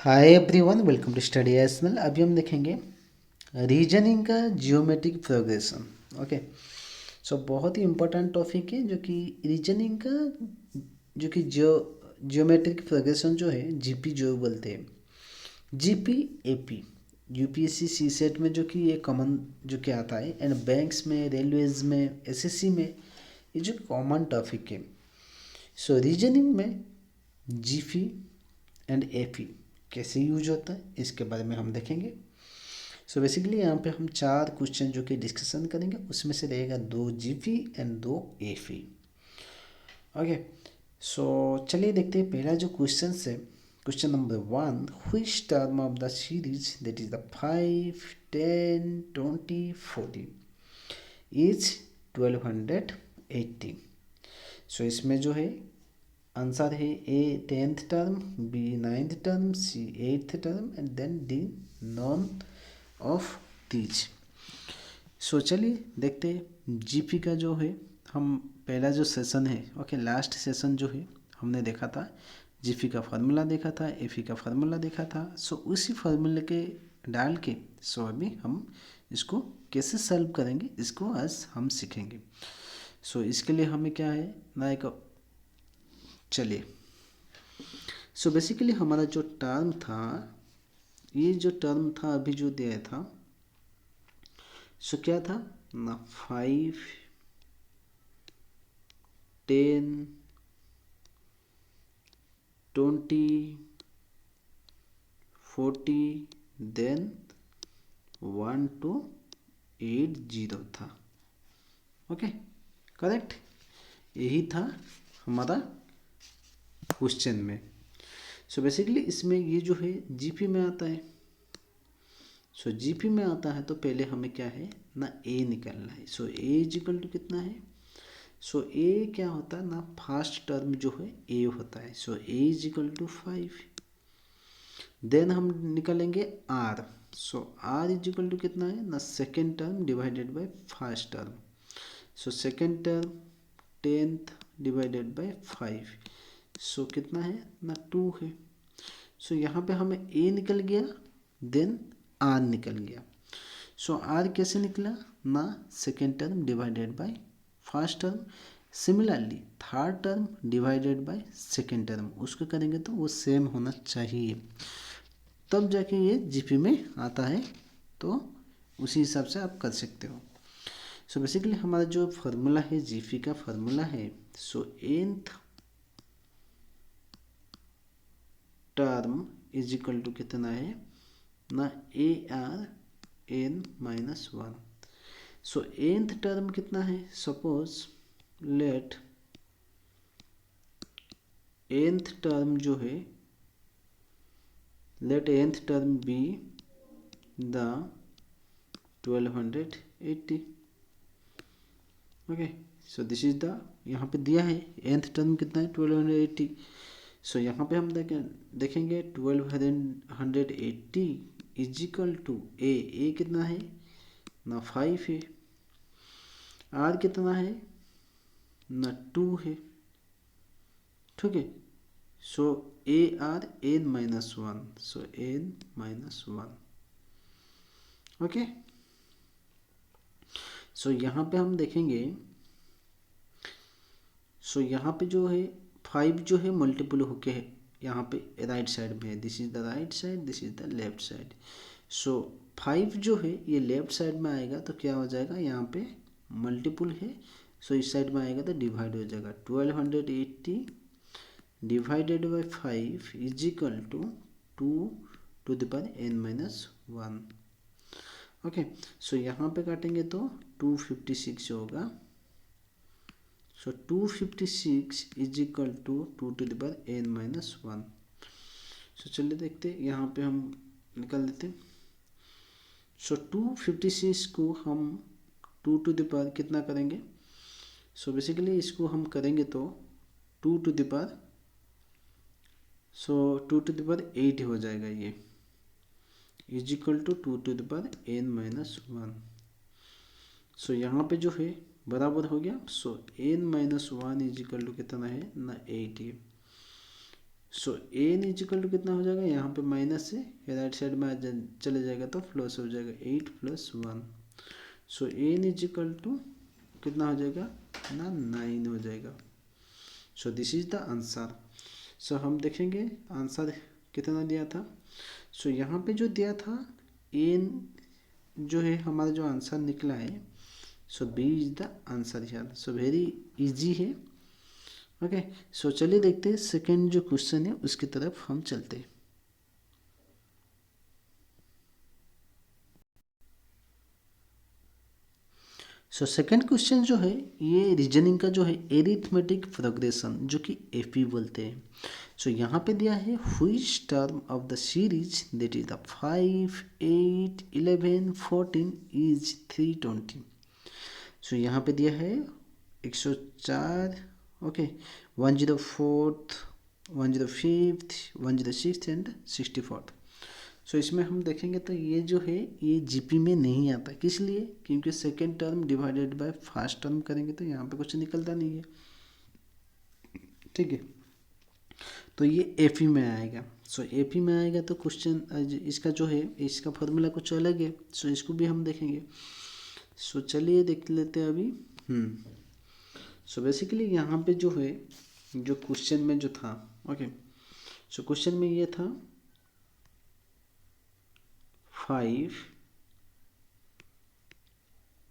Hi everyone, welcome to study एसनल। अभी हम देखेंगे रीजनिंग का जियोमेट्रिक प्रोग्रेशन। ओके, सो बहुत ही इम्पोर्टेंट टॉपिक है जो कि रीजनिंग का जो कि जियोमेट्रिक प्रोग्रेशन जो है जीपी जो बोलते हैं, GP AP UPSC CSAT में जो कि ये कॉमन जो कि आता है, एंड बैंक्स में, रेलवेज में, एसएससी में ये जो कॉमन टॉपिक है। सो रीजनिंग में जीपी एंड एपी कैसे यूज होता है इसके बारे में हम देखेंगे। सो बेसिकली यहाँ पे हम 4 क्वेश्चन जो कि डिस्कशन करेंगे, उसमें से रहेगा 2 GP and 2 AP. Okay, so चलिए देखते हैं पहला जो क्वेश्चन है। Question number 1, which term of the series that is the 5, 10, 20, 40 is 1280। So इसमें जो है आंसर है a 10th term, b 9th term, c 8th term and then d none of these. So चलिए देखते हैं जीपी का जो है। हम पहला जो सेशन है, ओके, लास्ट सेशन जो है हमने देखा था, जीपी का फार्मूला देखा था, एफी का फार्मूला देखा था। सो उसी फार्मूले के डाल के सो अभी हम इसको कैसे सॉल्व करेंगे इसको आज हम सीखेंगे। सो इसके लिए हमें क्या है ना, एक चलिए, सो बेसिकली हमारा जो टर्म था, ये जो टर्म था अभी जो दिया था, सो क्या था ना, 5, 10, 20, 40 देन 1 to 80 था। ओके, करेक्ट, यही था हमारा क्वेश्चन में। सो बेसिकली इसमें ये जो है जीपी में आता है। सो जीपी में आता है तो पहले हमें क्या है ना, ए निकालना है। So a is equal to कितना है, सो ए क्या होता है ना, फर्स्ट टर्म जो है ए होता है। So a is equal to 5। Then हम निकालेंगे r. So r is equal to कितना है ना, second term divided by first term. So second term 10th divided by 5। So कितना है ना, 2 है। सो यहाँ पे हमें ए निकल गया, देन आर निकल गया। सो आर कैसे निकला ना, second term divided by first term. Similarly third term divided by second term, उसको करेंगे तो वो सेम होना चाहिए, तब जाके ये जीपी में आता है। तो उसी हिसाब से आप कर सकते हो। सो बेसिकली हमारा जो फार्मूला है जीपी का फार्मूला है, so nth term is equal to कितना है ना, a r n minus 1। So nth term कितना है, सपोज लेट nth टर्म जो है, let nth term be the 1280। Okay, so this is the, यहाँ पे दिया है nth टर्म कितना है 1280। सो यहाँ पे हम देखेंगे 1280 इज इक्वल टू ए कितना है ना, 5 है। आर कितना है ना, 2 है। ठीक है, so a r n minus 1। So n minus 1। Okay, so यहाँ पे हम देखेंगे, सो यहाँ पे जो है 5 जो है मल्टीपल होके है यहाँ पे राइट साइड में है। This is the right side, this is the left side. So 5 जो है ये लेफ्ट साइड में आएगा तो क्या हो जाएगा, यहाँ पे मल्टीपल है, सो इस साइड में आएगा तो डिवाइड हो जाएगा। 1280 divided by 5 is equal to 2 to the power n minus 1। Okay, so यहाँ पे काटेंगे तो 256 होगा। So 256 is equal to 2 to the power n minus 1। So चलिए देखते हैं, यहाँ पे हम निकाल देते हैं। सो 256 को हम 2 टू द पावर कितना करेंगे, सो बेसिकली इसको हम करेंगे तो 2 to the power, so 2 to the power 8 हो जाएगा ये, is equal to 2 to the power n minus 1। So यहाँ पे जो है बराबर हो गया। So n minus 1 is equal to कितना है ना, 8 है। सो एन इजिकल टू कितना हो जाएगा, यहाँ पे माइनस से राइट साइड में चले जाएगा तो प्लस हो जाएगा 8+1। सो एन इजिकल टू कितना हो जाएगा ना 9 हो जाएगा। So this is the answer. So हम देखेंगे आंसर कितना दिया था। सो यहाँ पे जो दिया था एन जो है हमारा जो आंसर निकला है, so B is the answer here. So very easy है। ओके, सो चलिए देखते हैं सेकेंड जो क्वेश्चन है उसकी तरफ हम चलते हैं। सो सेकेंड क्वेश्चन जो है ये रीजनिंग का जो है एरिथमेटिक प्रोग्रेशन जो कि एपी बोलते हैं। सो यहाँ पे दिया है which term of the series that is the 5, 8, 11, 14 is 320। सो यहाँ पे दिया है 104, ओके, 104, 105, 106 एंड 64। सो इसमें हम देखेंगे तो ये जो है ये जीपी में नहीं आता। किस लिए? क्योंकि second term divided by first term करेंगे तो यहाँ पे कुछ निकलता नहीं है। ठीक है, तो ये एपी में आएगा। सो एपी में आएगा तो क्वेश्चन इसका जो है इसका फॉर्मूला कुछ अलग है। सो इसको भी हम देखेंगे। सो चलिए देख लेते हैं अभी। सो बेसिकली यहाँ पे जो है जो क्वेश्चन में जो था, ओके, सो क्वेश्चन में ये था 5,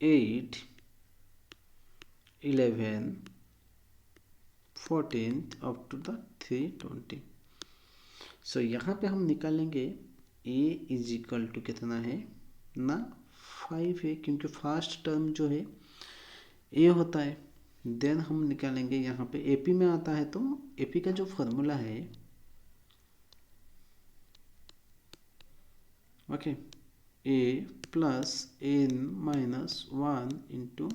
8, 11, 14 अप टू द 320। सो यहाँ पे हम निकालेंगे a इज इक्वल टू कितना है ना 5 है, क्योंकि फर्स्ट टर्म जो है a होता है। देन हम निकालेंगे यहाँ पे एपी में आता है, तो एपी का जो फॉर्मूला है, okay, a plus n minus 1 into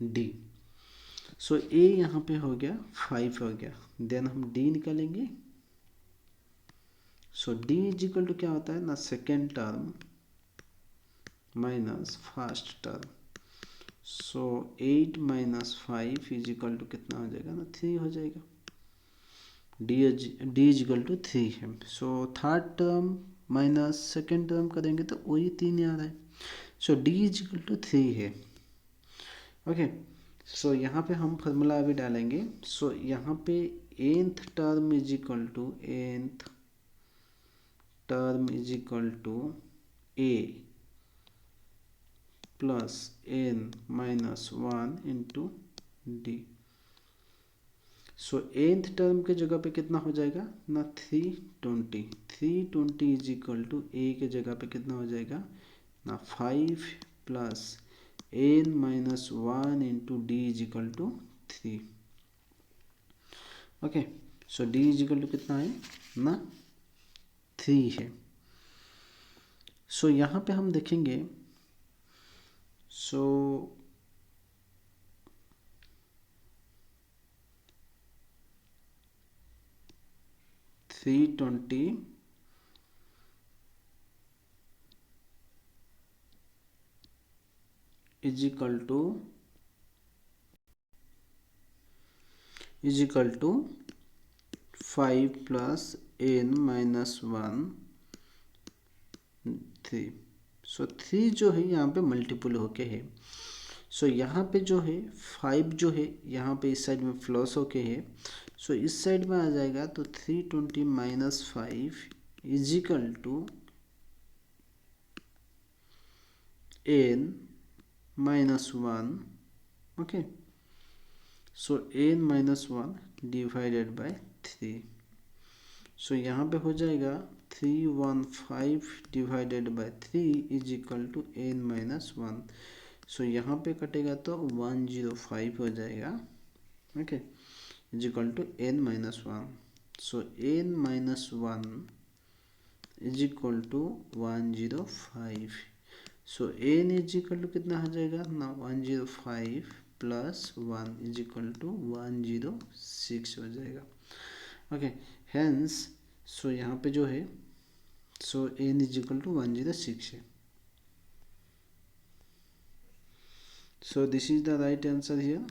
d. So a यहाँ पे हो गया 5 हो गया। देन हम d निकालेंगे। So d is equal to क्या होता है ना second term minus first term. So 8 minus 5 is equal to कितना हो जाएगा ना 3 हो जाएगा। d इज इक्वल टू 3 है। So third term minus second term करेंगे तो वही 3 आ रहा है। सो d इज इक्वल टू 3 है। ओके, सो यहाँ पे हम फॉर्मूला अभी डालेंगे। सो यहाँ पे nth term is equal to nth term is equal to a plus n minus 1 into d. So nth term के जगह पे कितना हो जाएगा ना 320। 320 इज इक्वल टू a के जगह पे कितना हो जाएगा ना 5 plus n minus 1 into d is equal to 3। Okay, so d is equal to कितना है ना 3 है। सो यहाँ पे हम देखेंगे। So 320 is equal to 5 plus n minus 1 3। So 3 जो है यहाँ पे मल्टीपल होके है। सो यहाँ पे जो है 5 जो है यहाँ पे इस साइड में प्लस होके है। सो इस साइड में आ जाएगा तो 320 minus 5 is equal to n minus 1। Okay, so n minus 1 divided by 3। So यहाँ पे हो जाएगा 315 divided by 3 is equal to n minus 1। So यहाँ पे कटेगा तो 105 हो जाएगा। Okay, is equal to n minus 1। So n minus 1 is equal to 105। So n is equal to कितना हो जाएगा ना 105 प्लस 1 इज इक्वल टू 106 हो जाएगा। ओके, हेंस सो यहाँ पे जो है सो n इज इक्वल टू 106 है। सो this is the right answer here.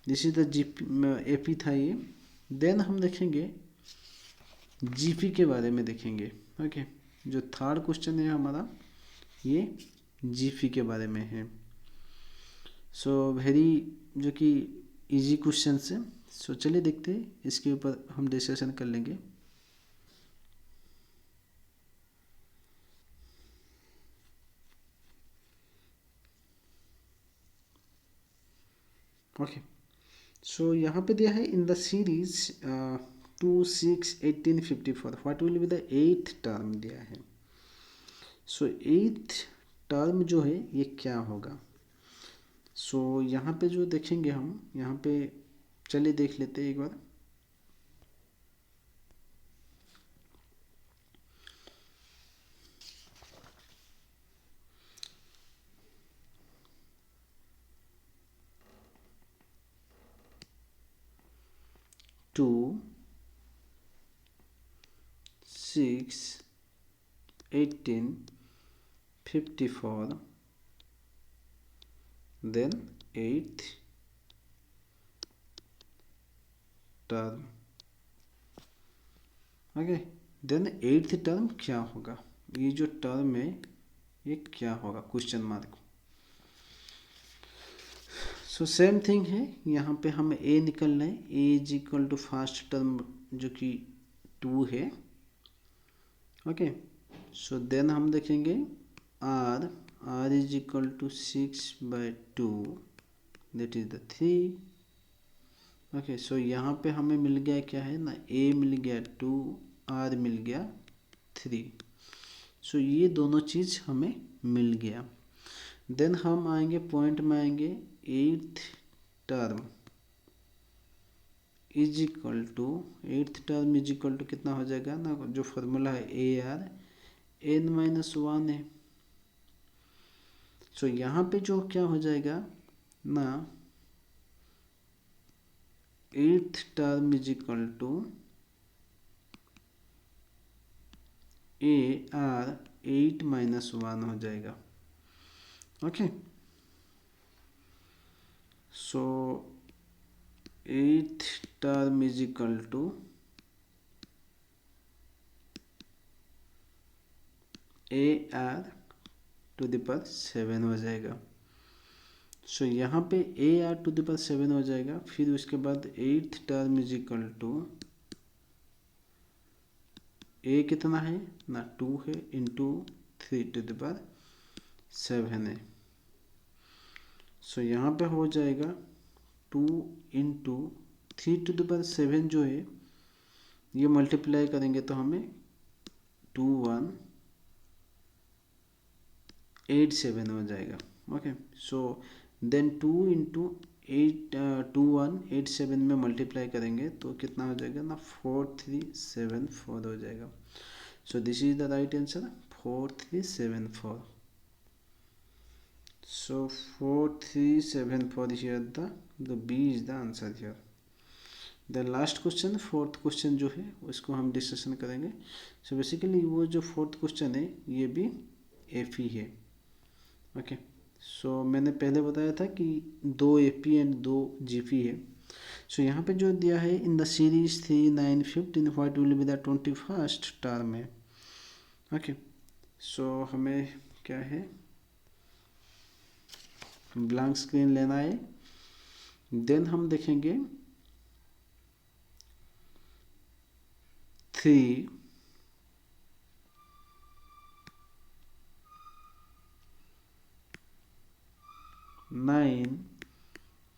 This is the AP था ये। देन हम देखेंगे GP के बारे में देखेंगे। ओके, जो थर्ड क्वेश्चन है हमारा ये GP के बारे में है। सो वेरी जो कि इजी क्वेश्चन है। सो चलिए देखते हैं, इसके ऊपर हम डिस्कशन कर लेंगे। ओके, सो यहाँ पे दिया है in the series 2, 6, 18, 54 what will be the eighth term दिया है। सो एट्थ टर्म जो है ये क्या होगा। सो यहाँ पे जो देखेंगे हम, यहाँ पे चलिए देख लेते हैं एक बार। Two 6 18 54 then eighth term. Okay, then eighth term क्या होगा, ये जो टर्म है ये क्या होगा, question mark. So same thing है, यहाँ पे हम ए निकलना है। A is equal to first term जो कि 2 है। ओके, सो देन हम देखेंगे r is equal to 6/2 that is the 3। Okay, so यहाँ पे हमें मिल गया क्या है ना, ए मिल गया 2, आर मिल गया 3। सो ये दोनों चीज़ हमें मिल गया। देन हम आएंगे पॉइंट में आएंगे, eighth term is equal to, eighth term is equal to कितना हो जाएगा ना, जो फॉर्मूला है AR(n-1) है। सो यहाँ पे जो क्या हो जाएगा ना, eighth term is equal to AR(8-1) हो जाएगा। Okay, so eighth term is equal to AR(7) हो जाएगा। सो यहाँ पे AR(7) हो जाएगा। फिर उसके बाद eighth term is equal to a कितना है ना, 2 है इंटू 3(7) है। सो यहाँ पे हो जाएगा 2 इंटू 3(7) जो है ये मल्टीप्लाई करेंगे तो हमें 2187 हो जाएगा। ओके, सो देन 2 इंटू 2187 में मल्टीप्लाई करेंगे तो कितना हो जाएगा ना, 4374 हो जाएगा। So this is the right answer, 4374। So 4374 here, the B is the answer here. The last question, fourth question जो है उसको हम डिस्कशन करेंगे। सो बेसिकली वो जो फोर्थ क्वेश्चन है ये भी AP है। ओके, सो मैंने पहले बताया था कि 2 AP एंड 2 GP है। सो यहाँ पे जो दिया है in the series 3, 9, 15 what will be the 21st term है। ओके, सो हमें क्या है, ब्लैंक स्क्रीन लेना है। देन हम देखेंगे 3, 9,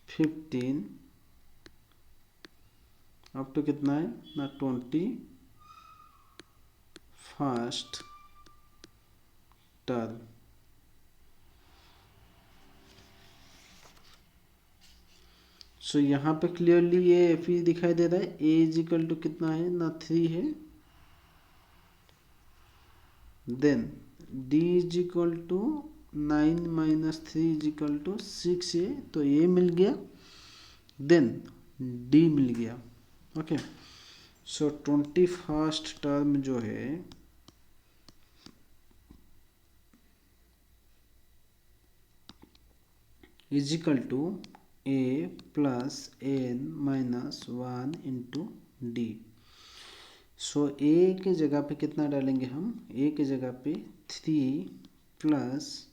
15 अप टू कितना है ना, 21st टर्म। सो यहाँ पे क्लियरली ये एफी दिखाई दे रहा है। ए इज इक्वल टू कितना है ना, 3 है। Then d is equal to 9 - 3 is equal to 6 है, तो ए मिल गया। देन डी मिल गया। ओके, सो 21st टर्म जो है is equal to a plus n minus one into d. So a के जगह पे कितना डालेंगे हम, ए के जगह पे 3 प्लस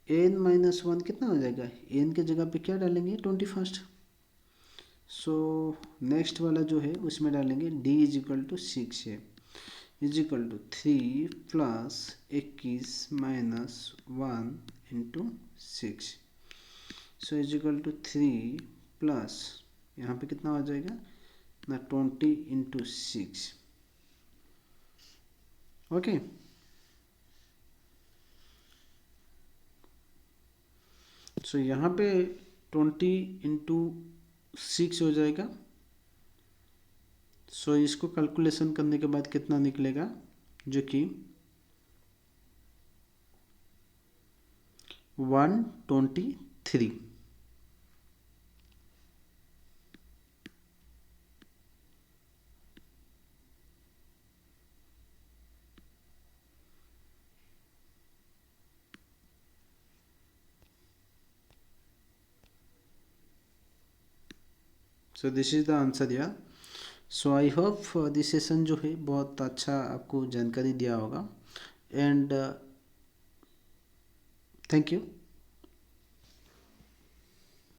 एन माइनस वन कितना हो जाएगा, एन के जगह पे क्या डालेंगे 21। सो नेक्स्ट वाला जो है उसमें डालेंगे डी इज इक्वल टू 6 है, is equal to 3 plus 21 minus one into 6। So is equal to 3 plus यहाँ पे कितना हो जाएगा ना 20 इंटू 6। ओके, सो यहाँ पे 20 इंटू 6 हो जाएगा। सो इसको कैलकुलेशन करने के बाद कितना निकलेगा, जो कि 123। So this is the answer यार। सो आई होप दिस सेशन जो है बहुत अच्छा आपको जानकारी दिया होगा, एंड थैंक यू।